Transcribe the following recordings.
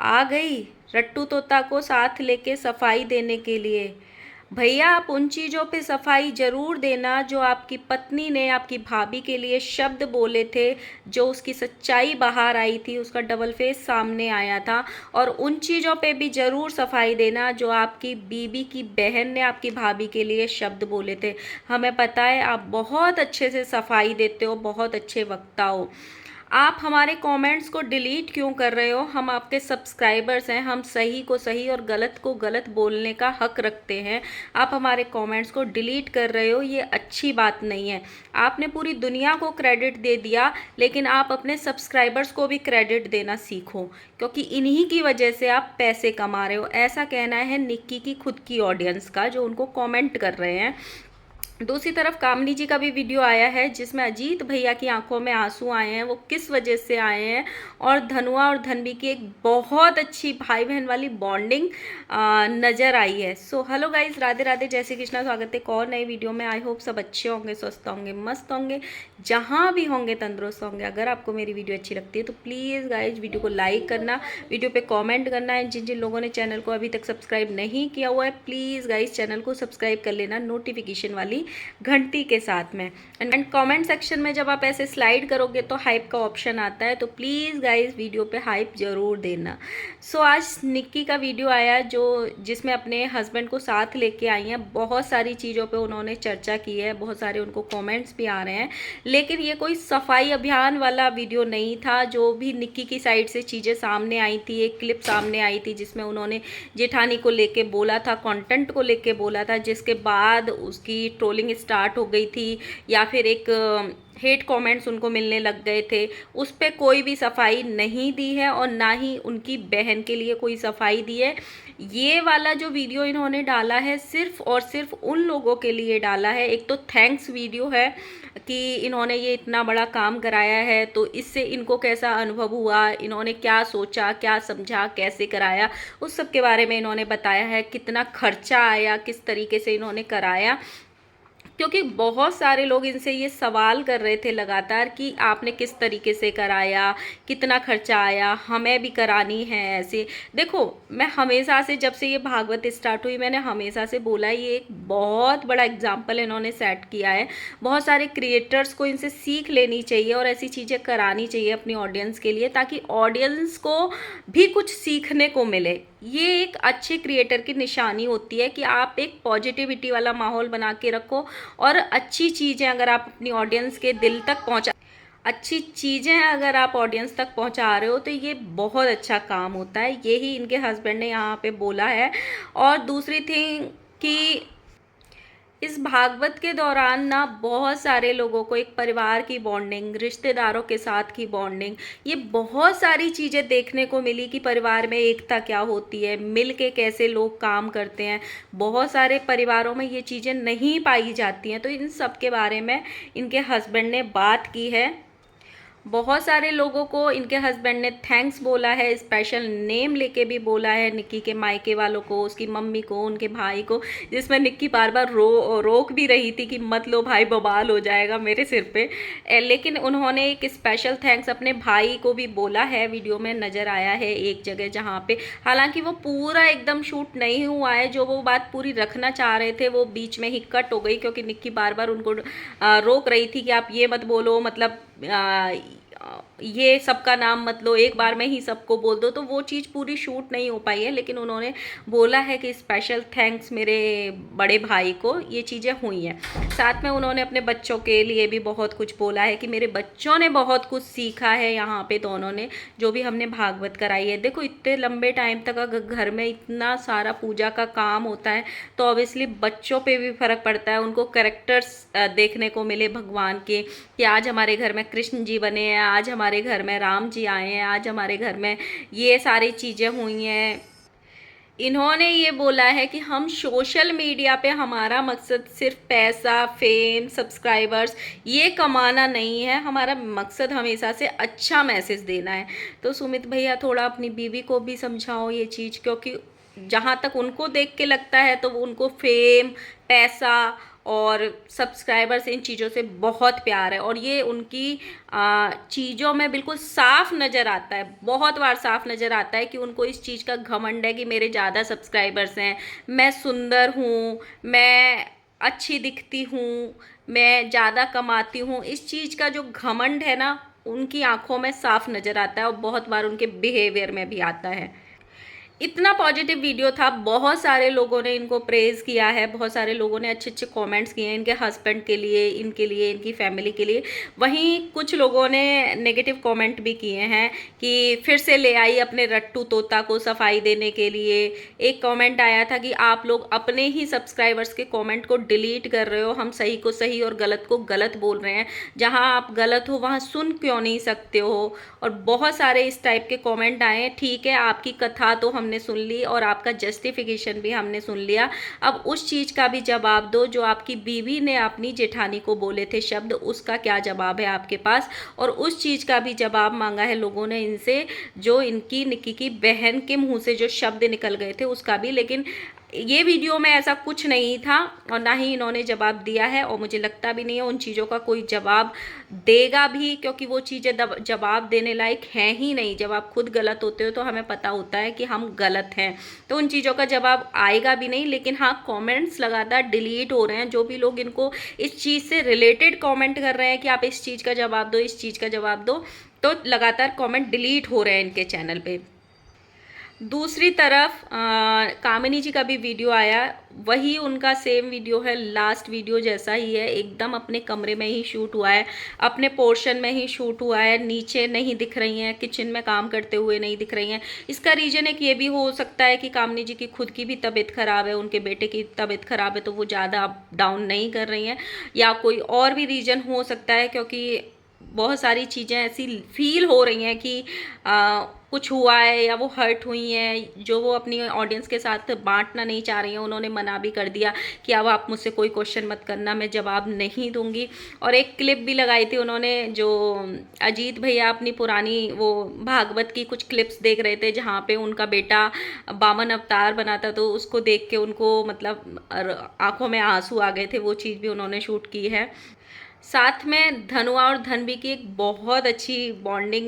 आ गई रट्टू तोता को साथ लेके सफाई देने के लिए। भैया आप उन चीज़ों पे सफाई ज़रूर देना जो आपकी पत्नी ने आपकी भाभी के लिए शब्द बोले थे, जो उसकी सच्चाई बाहर आई थी, उसका डबल फेस सामने आया था। और उन चीज़ों पे भी ज़रूर सफाई देना जो आपकी बीबी की बहन ने आपकी भाभी के लिए शब्द बोले थे। हमें पता है आप बहुत अच्छे से सफाई देते हो, बहुत अच्छे वक्ता हो। आप हमारे कमेंट्स को डिलीट क्यों कर रहे हो? हम आपके सब्सक्राइबर्स हैं, हम सही को सही और गलत को गलत बोलने का हक रखते हैं। आप हमारे कमेंट्स को डिलीट कर रहे हो, ये अच्छी बात नहीं है। आपने पूरी दुनिया को क्रेडिट दे दिया, लेकिन आप अपने सब्सक्राइबर्स को भी क्रेडिट देना सीखो, क्योंकि इन्हीं की वजह से आप पैसे कमा रहे हो। ऐसा कहना है निक्की की खुद की ऑडियंस का, जो उनको कमेंट कर रहे हैं। दूसरी तरफ कामनी जी का भी वीडियो आया है जिसमें अजीत भैया की आंखों में आंसू आए हैं। वो किस वजह से आए हैं? और धनुआ और धनवी की एक बहुत अच्छी भाई बहन वाली बॉन्डिंग नज़र आई है। So hello guys, Radhe Radhe, जय श्री कृष्णा। स्वागत है एक और नई वीडियो में। आई होप सब अच्छे होंगे, स्वस्थ होंगे, मस्त होंगे, जहाँ भी होंगे तंदुरुस्त होंगे। अगर आपको मेरी वीडियो अच्छी लगती है तो प्लीज़ गाइज वीडियो को लाइक करना, वीडियो पे कमेंट करना है। जिन जिन लोगों ने चैनल को अभी तक सब्सक्राइब नहीं किया हुआ है, प्लीज़ गाइज चैनल को सब्सक्राइब कर लेना नोटिफिकेशन वाली घंटी के साथ में। एंड कमेंट सेक्शन में जब आप ऐसे स्लाइड करोगे तो हाइप का ऑप्शन आता है, तो प्लीज़ गाइज वीडियो पे हाइप ज़रूर देना। सो आज निक्की का वीडियो आया जिसमें अपने हस्बैंड को साथ लेके आई हैं। बहुत सारी चीज़ों पे उन्होंने चर्चा की है, बहुत सारे उनको कमेंट्स भी आ रहे हैं, लेकिन ये कोई सफाई अभियान वाला वीडियो नहीं था। जो भी निक्की की साइड से चीज़ें सामने आई थी, एक क्लिप सामने आई थी जिसमें उन्होंने जेठानी को लेके बोला था, कंटेंट को लेके बोला था, जिसके बाद उसकी ट्रोलिंग स्टार्ट हो गई थी, या फिर एक हेट कमेंट्स उनको मिलने लग गए थे। उस पर कोई भी सफाई नहीं दी है और ना ही उनकी बहन के लिए कोई सफाई दी है। ये वाला जो वीडियो इन्होंने डाला है सिर्फ और सिर्फ उन लोगों के लिए डाला है। एक तो थैंक्स वीडियो है कि इन्होंने ये इतना बड़ा काम कराया है, तो इससे इनको कैसा अनुभव हुआ, इन्होंने क्या सोचा, क्या समझा, कैसे कराया, उस सब के बारे में इन्होंने बताया है। कितना खर्चा आया, किस तरीके से इन्होंने कराया, क्योंकि बहुत सारे लोग इनसे ये सवाल कर रहे थे लगातार कि आपने किस तरीके से कराया, कितना खर्चा आया, हमें भी करानी है ऐसे। देखो, मैं हमेशा से, जब से ये भागवत स्टार्ट हुई, मैंने हमेशा से बोला ये एक बहुत बड़ा एग्जाम्पल इन्होंने सेट किया है। बहुत सारे क्रिएटर्स को इनसे सीख लेनी चाहिए और ऐसी चीज़ें करानी चाहिए अपनी ऑडियंस के लिए, ताकि ऑडियंस को भी कुछ सीखने को मिले। ये एक अच्छे क्रिएटर की निशानी होती है कि आप एक पॉजिटिविटी वाला माहौल बना के रखो, और अच्छी चीज़ें अगर आप अपनी ऑडियंस के दिल तक पहुंचा अच्छी चीज़ें अगर आप ऑडियंस तक पहुंचा रहे हो तो ये बहुत अच्छा काम होता है। यही इनके हस्बैंड ने यहाँ पे बोला है। और दूसरी थिंग कि इस भागवत के दौरान ना बहुत सारे लोगों को एक परिवार की बॉन्डिंग, रिश्तेदारों के साथ की बॉन्डिंग, ये बहुत सारी चीज़ें देखने को मिली कि परिवार में एकता क्या होती है, मिल के कैसे लोग काम करते हैं। बहुत सारे परिवारों में ये चीज़ें नहीं पाई जाती हैं, तो इन सब के बारे में इनके हस्बैंड ने बात की है। बहुत सारे लोगों को इनके हस्बैंड ने थैंक्स बोला है, स्पेशल नेम लेके भी बोला है निक्की के मायके वालों को, उसकी मम्मी को, उनके भाई को, जिसमें निक्की बार बार रोक भी रही थी कि मत लो भाई, बवाल हो जाएगा मेरे सिर पे। लेकिन उन्होंने एक स्पेशल थैंक्स अपने भाई को भी बोला है। वीडियो में नज़र आया है एक जगह जहाँ पे, हालांकि वो पूरा एकदम शूट नहीं हुआ है, जो वो बात पूरी रखना चाह रहे थे वो बीच में ही कट हो गई, क्योंकि निक्की बार बार उनको रोक रही थी कि आप ये मत बोलो, मतलब ये सबका नाम मत लो, एक बार में ही सबको बोल दो। तो वो चीज़ पूरी शूट नहीं हो पाई है, लेकिन उन्होंने बोला है कि स्पेशल थैंक्स मेरे बड़े भाई को, ये चीज़ें हुई हैं। साथ में उन्होंने अपने बच्चों के लिए भी बहुत कुछ बोला है कि मेरे बच्चों ने बहुत कुछ सीखा है यहाँ पे दोनों ने, जो भी हमने भागवत कराई है। देखो, इतने लंबे टाइम तक अगर घर में इतना सारा पूजा का काम होता है तो ऑब्वियसली बच्चों पे भी फ़र्क पड़ता है। उनको कैरेक्टर्स देखने को मिले भगवान के, कि आज हमारे घर में कृष्ण जी बने हैं, आज हमारे घर में राम जी आए हैं, आज हमारे घर में ये सारी चीज़ें हुई हैं। इन्होंने ये बोला है कि हम सोशल मीडिया पे, हमारा मकसद सिर्फ पैसा, फेम, सब्सक्राइबर्स ये कमाना नहीं है, हमारा मकसद हमेशा से अच्छा मैसेज देना है। तो सुमित भैया थोड़ा अपनी बीवी को भी समझाओ ये चीज़, क्योंकि जहाँ तक उनको देख के लगता है तो उनको फेम, पैसा और सब्सक्राइबर्स इन चीज़ों से बहुत प्यार है, और ये उनकी चीज़ों में बिल्कुल साफ नज़र आता है, बहुत बार साफ नज़र आता है कि उनको इस चीज़ का घमंड है कि मेरे ज़्यादा सब्सक्राइबर्स हैं, मैं सुंदर हूँ, मैं अच्छी दिखती हूँ, मैं ज़्यादा कमाती हूँ। इस चीज़ का जो घमंड है ना, उनकी आंखों में साफ नज़र आता है और बहुत बार उनके बिहेवियर में भी आता है। इतना पॉजिटिव वीडियो था, बहुत सारे लोगों ने इनको प्रेज़ किया है, बहुत सारे लोगों ने अच्छे अच्छे कमेंट्स किए हैं इनके हस्बैंड के लिए, इनके लिए, इनकी फैमिली के लिए। वहीं कुछ लोगों ने नेगेटिव कमेंट भी किए हैं कि फिर से ले आई अपने रट्टू तोता को सफाई देने के लिए। एक कमेंट आया था कि आप लोग अपने ही सब्सक्राइबर्स के कमेंट को डिलीट कर रहे हो, हम सही को सही और गलत को गलत बोल रहे हैं, जहाँ आप गलत हो वहाँ सुन क्यों नहीं सकते हो। और बहुत सारे इस टाइप के कमेंट आए हैं। ठीक है, आपकी कथा तो हमने सुन ली और आपका जस्टिफिकेशन भी हमने सुन लिया, अब उस चीज़ का भी जवाब दो जो आपकी बीवी ने अपनी जेठानी को बोले थे शब्द, उसका क्या जवाब है आपके पास। और उस चीज़ का भी जवाब मांगा है लोगों ने इनसे, जो इनकी निक्की की बहन के मुंह से जो शब्द निकल गए थे उसका भी। लेकिन ये वीडियो में ऐसा कुछ नहीं था और ना ही इन्होंने जवाब दिया है, और मुझे लगता भी नहीं है उन चीज़ों का कोई जवाब देगा भी, क्योंकि वो चीज़ें जवाब देने लायक हैं ही नहीं। जब आप खुद गलत होते हो तो हमें पता होता है कि हम गलत हैं, तो उन चीज़ों का जवाब आएगा भी नहीं। लेकिन हाँ, कमेंट्स लगातार डिलीट हो रहे हैं, जो भी लोग इनको इस चीज़ से रिलेटेड कमेंट कर रहे हैं कि आप इस चीज़ का जवाब दो, इस चीज़ का जवाब दो, तो लगातार कमेंट डिलीट हो रहे हैं इनके चैनल पे। दूसरी तरफ कामिनी जी का भी वीडियो आया, वही उनका सेम वीडियो है, लास्ट वीडियो जैसा ही है, एकदम अपने कमरे में ही शूट हुआ है, अपने पोर्शन में ही शूट हुआ है, नीचे नहीं दिख रही हैं, किचन में काम करते हुए नहीं दिख रही हैं। इसका रीज़न एक ये भी हो सकता है कि कामिनी जी की खुद की भी तबीयत ख़राब है, उनके बेटे की तबीयत ख़राब है, तो वो ज़्यादा अप डाउन नहीं कर रही हैं, या कोई और भी रीज़न हो सकता है, क्योंकि बहुत सारी चीज़ें ऐसी फील हो रही हैं कि कुछ हुआ है या वो हर्ट हुई हैं, जो वो अपनी ऑडियंस के साथ बांटना नहीं चाह रही हैं। उन्होंने मना भी कर दिया कि अब आप मुझसे कोई क्वेश्चन मत करना, मैं जवाब नहीं दूंगी। और एक क्लिप भी लगाई थी उन्होंने, जो अजीत भैया अपनी पुरानी वो भागवत की कुछ क्लिप्स देख रहे थे, जहाँ पे उनका बेटा बामन अवतार बना था, तो उसको देख के उनको मतलब आंखों में आंसू आ गए थे। वो चीज़ भी उन्होंने शूट की है। साथ में धनुआ और धनवी की एक बहुत अच्छी बॉन्डिंग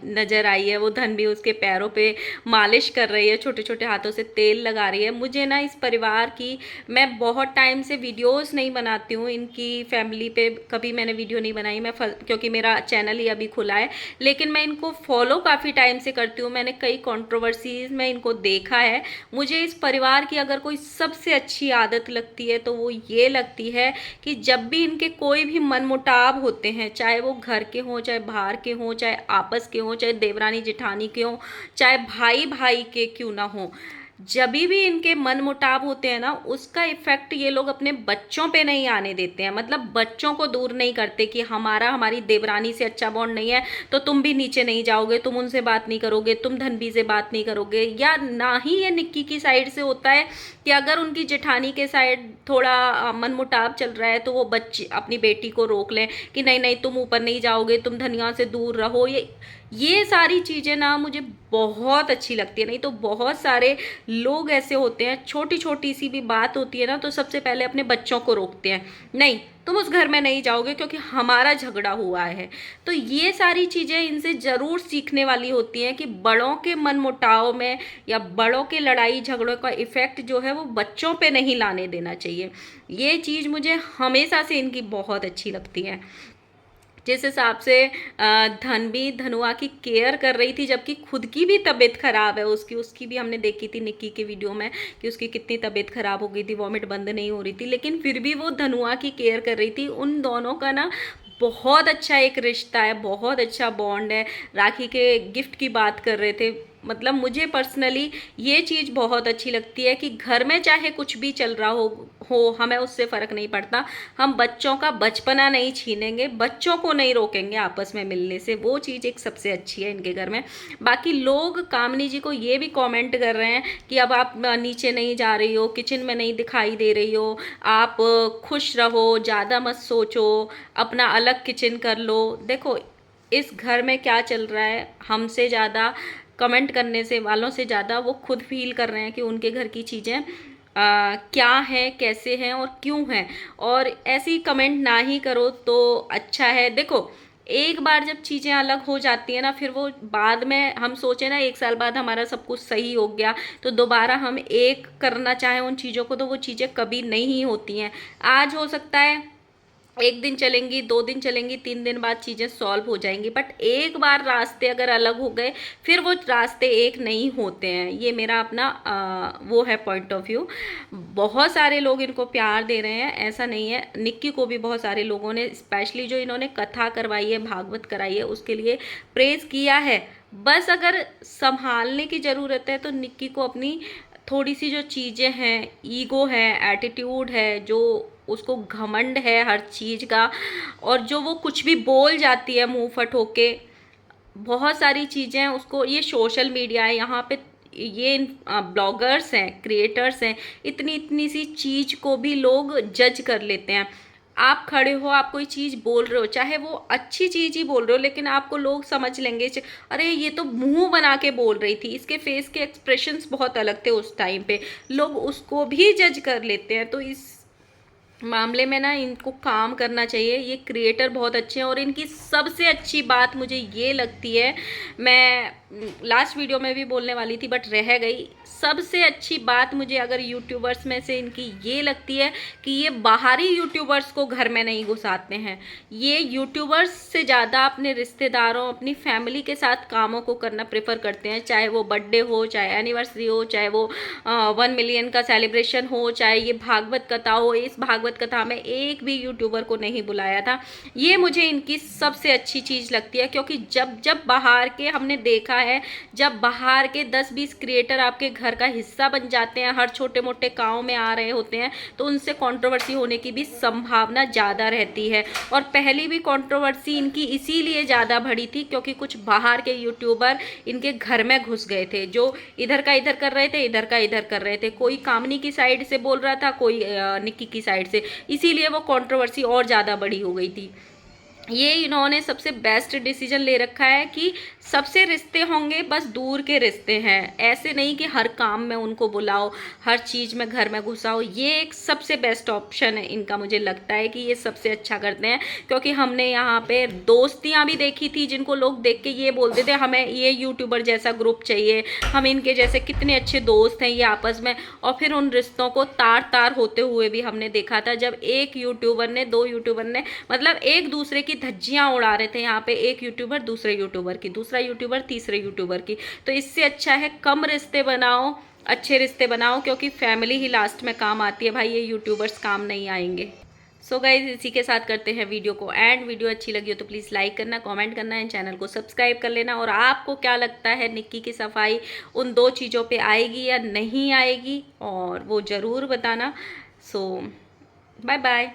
नज़र आई है। वो धनवी उसके पैरों पे मालिश कर रही है, छोटे छोटे हाथों से तेल लगा रही है। मुझे ना इस परिवार की, मैं बहुत टाइम से वीडियोस नहीं बनाती हूँ इनकी फैमिली पे, कभी मैंने वीडियो नहीं बनाई मैं क्योंकि मेरा चैनल ही अभी खुला है, लेकिन मैं इनको फॉलो काफ़ी टाइम से करती हूँ। मैंने कई कंट्रोवर्सीज में इनको देखा है। मुझे इस परिवार की अगर कोई सबसे अच्छी आदत लगती है तो वो ये लगती है कि जब भी इनके कोई भी मनमुटाव होते हैं, चाहे वो घर के हों, चाहे बाहर के हों, चाहे आपस के हों, चाहे देवरानी जेठानी के हों, चाहे भाई भाई के क्यों ना हों, जब भी इनके मनमुटाव होते हैं ना, उसका इफेक्ट ये लोग अपने बच्चों पे नहीं आने देते हैं। मतलब बच्चों को दूर नहीं करते कि हमारी देवरानी से अच्छा बॉन्ड नहीं है तो तुम भी नीचे नहीं जाओगे, तुम उनसे बात नहीं करोगे, तुम धनबी से बात नहीं करोगे। या ना ही ये निक्की की साइड से होता है कि अगर उनकी जेठानी के साइड थोड़ा मनमुटाव चल रहा है तो वो बच्ची अपनी बेटी को रोक लें कि नहीं नहीं तुम ऊपर नहीं जाओगे, तुम धनिया से दूर रहो। ये सारी चीज़ें ना मुझे बहुत अच्छी लगती है। नहीं तो बहुत सारे लोग ऐसे होते हैं, छोटी छोटी सी भी बात होती है ना तो सबसे पहले अपने बच्चों को रोकते हैं, नहीं तुम उस घर में नहीं जाओगे क्योंकि हमारा झगड़ा हुआ है। तो ये सारी चीज़ें इनसे ज़रूर सीखने वाली होती हैं कि बड़ों के मनमुटाव में या बड़ों के लड़ाई झगड़ों का इफ़ेक्ट जो है वो बच्चों पे नहीं लाने देना चाहिए। ये चीज़ मुझे हमेशा से इनकी बहुत अच्छी लगती है। जिस हिसाब से धनवी धनुआ की केयर कर रही थी, जबकि खुद की भी तबीयत ख़राब है, उसकी भी हमने देखी थी निक्की के वीडियो में कि उसकी कितनी तबीयत ख़राब हो गई थी, वॉमिट बंद नहीं हो रही थी, लेकिन फिर भी वो धनुआ की केयर कर रही थी। उन दोनों का ना बहुत अच्छा एक रिश्ता है, बहुत अच्छा बॉन्ड है। राखी के गिफ्ट की बात कर रहे थे, मतलब मुझे पर्सनली ये चीज़ बहुत अच्छी लगती है कि घर में चाहे कुछ भी चल रहा हो हमें उससे फ़र्क नहीं पड़ता। हम बच्चों का बचपना नहीं छीनेंगे, बच्चों को नहीं रोकेंगे आपस में मिलने से। वो चीज़ एक सबसे अच्छी है इनके घर में। बाकी लोग कामिनी जी को ये भी कमेंट कर रहे हैं कि अब आप नीचे नहीं जा रही हो, किचन में नहीं दिखाई दे रही हो, आप खुश रहो, ज़्यादा मत सोचो, अपना अलग किचन कर लो। देखो इस घर में क्या चल रहा है, हमसे ज़्यादा कमेंट करने से वालों से ज़्यादा वो खुद फील कर रहे हैं कि उनके घर की चीज़ें क्या है, कैसे हैं और क्यों हैं। और ऐसी कमेंट ना ही करो तो अच्छा है। देखो, एक बार जब चीज़ें अलग हो जाती है ना, फिर वो बाद में हम सोचे ना 1 साल बाद हमारा सब कुछ सही हो गया, तो दोबारा हम एक करना चाहें उन चीज़ों को, तो वो चीज़ें कभी नहीं होती हैं। आज हो सकता है 1 दिन चलेंगी, 2 दिन चलेंगी, 3 दिन बाद चीज़ें सॉल्व हो जाएंगी, बट एक बार रास्ते अगर अलग हो गए फिर वो रास्ते एक नहीं होते हैं। ये मेरा अपना वो है पॉइंट ऑफ व्यू। बहुत सारे लोग इनको प्यार दे रहे हैं, ऐसा नहीं है। निक्की को भी बहुत सारे लोगों ने, स्पेशली जो इन्होंने कथा करवाई है, भागवत कराई है, उसके लिए प्रेज किया है। बस अगर संभालने की ज़रूरत है तो निक्की को अपनी थोड़ी सी जो चीज़ें हैं, ईगो है, एटीट्यूड है, जो उसको घमंड है हर चीज़ का, और जो वो कुछ भी बोल जाती है मुंह फट होके, बहुत सारी चीज़ें उसको, ये सोशल मीडिया है यहाँ पे, ये ब्लॉगर्स हैं, क्रिएटर्स हैं, इतनी इतनी सी चीज़ को भी लोग जज कर लेते हैं। आप खड़े हो, आप कोई चीज़ बोल रहे हो, चाहे वो अच्छी चीज़ ही बोल रहे हो, लेकिन आपको लोग समझ लेंगे अरे ये तो मुंह बना के बोल रही थी, इसके फेस के एक्सप्रेशंस बहुत अलग थे उस टाइम पे, लोग उसको भी जज कर लेते हैं। तो इस मामले में ना इनको काम करना चाहिए। ये क्रिएटर बहुत अच्छे हैं, और इनकी सबसे अच्छी बात मुझे ये लगती है, मैं लास्ट वीडियो में भी बोलने वाली थी बट रह गई, सबसे अच्छी बात मुझे अगर यूट्यूबर्स में से इनकी ये लगती है कि ये बाहरी यूट्यूबर्स को घर में नहीं घुसाते हैं। ये यूट्यूबर्स से ज़्यादा अपने रिश्तेदारों, अपनी फैमिली के साथ कामों को करना प्रेफर करते हैं, चाहे वो बर्थडे हो, चाहे एनिवर्सरी हो, चाहे वो 1 मिलियन का सेलिब्रेशन हो, चाहे ये भागवत कथा हो। इस भागवत कथा में एक भी यूट्यूबर को नहीं बुलाया था। ये मुझे इनकी सबसे अच्छी चीज़ लगती है, क्योंकि जब जब बाहर के हमने देखा है, जब बाहर के 10-20 क्रिएटर आपके घर का हिस्सा बन जाते हैं, हर छोटे मोटे गाँव में आ रहे होते हैं, तो उनसे कंट्रोवर्सी होने की भी संभावना ज़्यादा रहती है। और पहली भी कंट्रोवर्सी इनकी इसीलिए ज़्यादा बढ़ी थी क्योंकि कुछ बाहर के यूट्यूबर इनके घर में घुस गए थे, जो इधर का इधर कर रहे थे, इधर का इधर कर रहे थे। कोई कामनी की साइड से बोल रहा था, कोई निक्की की साइड से, इसीलिए वो कंट्रोवर्सी और ज़्यादा बड़ी हो गई थी। ये इन्होंने सबसे बेस्ट डिसीजन ले रखा है कि सबसे रिश्ते होंगे, बस दूर के रिश्ते हैं, ऐसे नहीं कि हर काम में उनको बुलाओ, हर चीज़ में घर में घुसाओ। ये एक सबसे बेस्ट ऑप्शन है इनका, मुझे लगता है कि ये सबसे अच्छा करते हैं। क्योंकि हमने यहाँ पे दोस्तियाँ भी देखी थी जिनको लोग देख के ये बोलते थे हमें ये यूट्यूबर जैसा ग्रुप चाहिए, हम इनके जैसे, कितने अच्छे दोस्त हैं ये आपस में। और फिर उन रिश्तों को तार तार होते हुए भी हमने देखा था, जब एक यूट्यूबर ने, 2 यूट्यूबर ने, मतलब एक दूसरे की धज्जियां उड़ा रहे थे यहाँ पे, एक यूट्यूबर दूसरे यूट्यूबर की, दूसरा यूट्यूबर तीसरे यूट्यूबर की। तो इससे अच्छा है कम रिश्ते बनाओ, अच्छे रिश्ते बनाओ, क्योंकि फैमिली ही लास्ट में काम आती है भाई, ये यूट्यूबर्स काम नहीं आएंगे। सो गाइज, इसी के साथ करते हैं वीडियो को एंड। वीडियो अच्छी लगी हो तो प्लीज़ लाइक करना, कमेंट करना एंड चैनल को सब्सक्राइब कर लेना। और आपको क्या लगता है, निक्की की सफाई उन 2 चीज़ों पे आएगी या नहीं आएगी, और वो ज़रूर बताना। सो बाय बाय।